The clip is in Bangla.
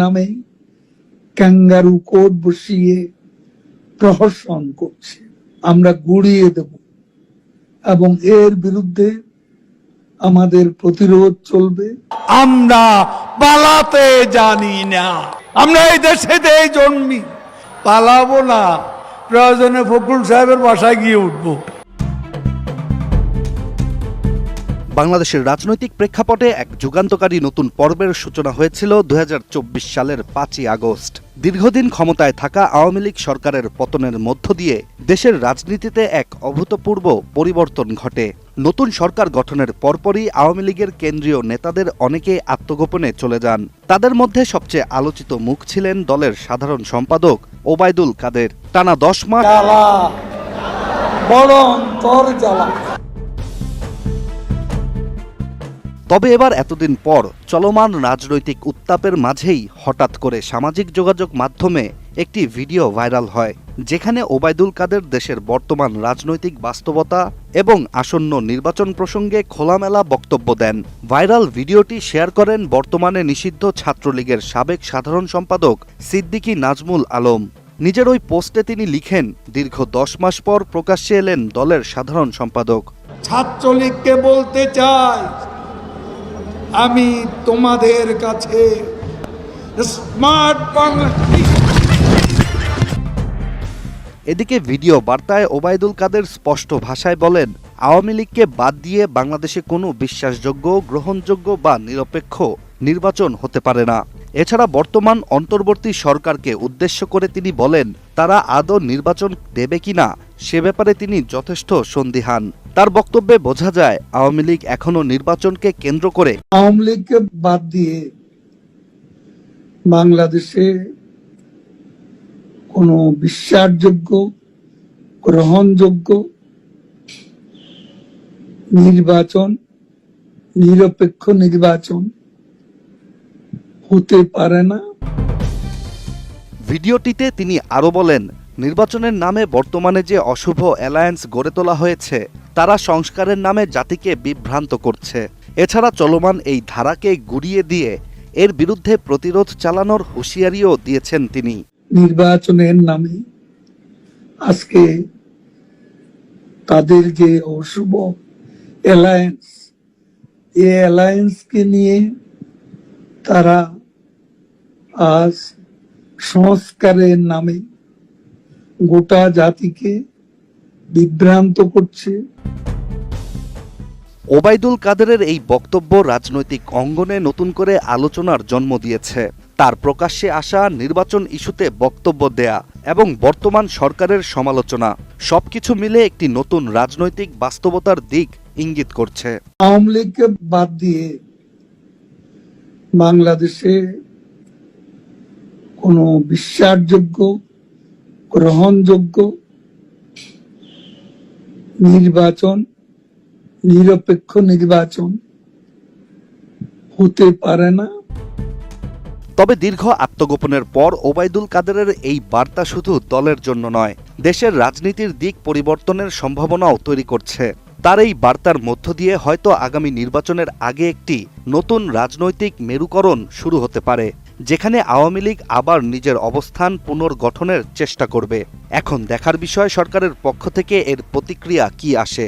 নামে ক্যাঙ্গারু কোড বসিয়ে প্রহসন করছে। আমরা গুড়িয়ে দেব এবং এর বিরুদ্ধে আমাদের প্রতিরোধ চলবে। আমরা পালাতে জানি না, আমরা এই দেশেতেই জন্মি, পালাবো না, প্রয়োজনে ফখরুল সাহেবের বাসায় গিয়ে উঠবো। বাংলাদেশের রাজনৈতিক প্রেক্ষাপটে এক যুগান্তকারী নতুন পর্বের সূচনা হয়েছিল ২০২৪ সালের ৫ই আগস্ট। দীর্ঘদিন ক্ষমতায় থাকা আওয়ামী লীগ সরকারের পতনের মধ্য দিয়ে দেশের রাজনীতিতে এক অভূতপূর্ব পরিবর্তন ঘটে। নতুন সরকার গঠনের পরপরই আওয়ামী লীগের কেন্দ্রীয় নেতাদের অনেকে আত্মগোপনে চলে যান। তাদের মধ্যে সবচেয়ে আলোচিত মুখ ছিলেন দলের সাধারণ সম্পাদক ওবায়দুল কাদের। টানা ১০ মাস বড় অন্তর জ্বালা। তবে এবার এতদিন পর চলমান রাজনৈতিক উত্তাপের মাঝেই হঠাৎ করে সামাজিক যোগাযোগ মাধ্যমে একটি ভিডিও ভাইরাল হয়, যেখানে ওবায়দুল কাদের দেশের বর্তমান রাজনৈতিক বাস্তবতা এবং আসন্ন নির্বাচন প্রসঙ্গে খোলামেলা বক্তব্য দেন। ভাইরাল ভিডিওটি শেয়ার করেন বর্তমানে নিষিদ্ধ ছাত্রলীগের সাবেক সাধারণ সম্পাদক সিদ্দিকী নাজমুল আলম। নিজের ওই পোস্টে তিনি লিখেন, দীর্ঘ ১০ মাস পর প্রকাশ্যে এলেন দলের সাধারণ সম্পাদক। ছাত্রলীগকে বলতে চাই, আমি তোমাদের কাছে স্মার্ট বাংলা। এদিকে ভিডিও বার্তায় ওবায়দুল কাদের স্পষ্ট ভাষায় বলেন, আওয়ামী লীগকে বাদ দিয়ে বাংলাদেশে কোনো বিশ্বাসযোগ্য, গ্রহণযোগ্য বা নিরপেক্ষ নির্বাচন হতে পারে না। এছাড়া বর্তমান অন্তর্বর্তী সরকারকে উদ্দেশ্য করে তিনি বলেন, তারা আদৌ নির্বাচন দেবে কিনা সে ব্যাপারে তিনি যথেষ্ট সন্দিহান। তার বক্তব্যে বোঝা যায় আওয়ামী লীগ এখনো নির্বাচনকে কেন্দ্র করে আওয়ামী লীগকে বাদ দিয়ে বাংলাদেশে কোনো বিশ্বাসযোগ্য, গ্রহণযোগ্য নির্বাচন, নিরপেক্ষ নির্বাচন হতে পারে না। ভিডিওটিতে তিনি আরও বলেন, নির্বাচনের নামে বর্তমানে যে অশুভ অ্যালায়েন্স গড়ে তোলা হয়েছে তারা সংস্কারের নামে জাতিকে বিভ্রান্ত করছে। এছাড়া চলমান এই ধারাকে গুড়িয়ে দিয়ে এর বিরুদ্ধে প্রতিরোধ চালানোর হুঁশিয়ারিও দিয়েছেন তিনি। নির্বাচনের নামে আজকে তাদের যে অশুভ অ্যালায়েন্স, এই অ্যালায়েন্সকে নিয়ে তারা আজ সংস্কারের নামে গোটা জাতিকে বিভ্রান্ত করছে। ওবায়দুল কাদেরের এই বক্তব্য রাজনৈতিক অঙ্গনে নতুন করে আলোচনার জন্ম দিয়েছে। তার প্রকাশ্যে আসা, নির্বাচন ইস্যুতে বক্তব্য দেয়া এবং বর্তমান সরকারের সমালোচনা সবকিছু মিলে একটি নতুন রাজনৈতিক বাস্তবতার দিক ইঙ্গিত করছে। আওয়ামী লীগকে বাদ দিয়ে বাংলাদেশে কোনো বিশ্বাসযোগ্য, গ্রহণযোগ্য নির্বাচন, নিরপেক্ষ নির্বাচন হতে পারে না। তবে দীর্ঘ আত্মগোপনের পর ওবায়দুল কাদেরের এই বার্তা শুধু দলের জন্য নয়, দেশের রাজনীতির দিক পরিবর্তনের সম্ভাবনাও তৈরি করছে। তার এই বার্তার মধ্য দিয়ে হয়তো আগামী নির্বাচনের আগে একটি নতুন রাজনৈতিক মেরুকরণ শুরু হতে পারে, যেখানে আওয়ামী লীগ আবার নিজের অবস্থান পুনর্গঠনের চেষ্টা করবে। এখন দেখার বিষয় সরকারের পক্ষ থেকে এর প্রতিক্রিয়া কি আসে।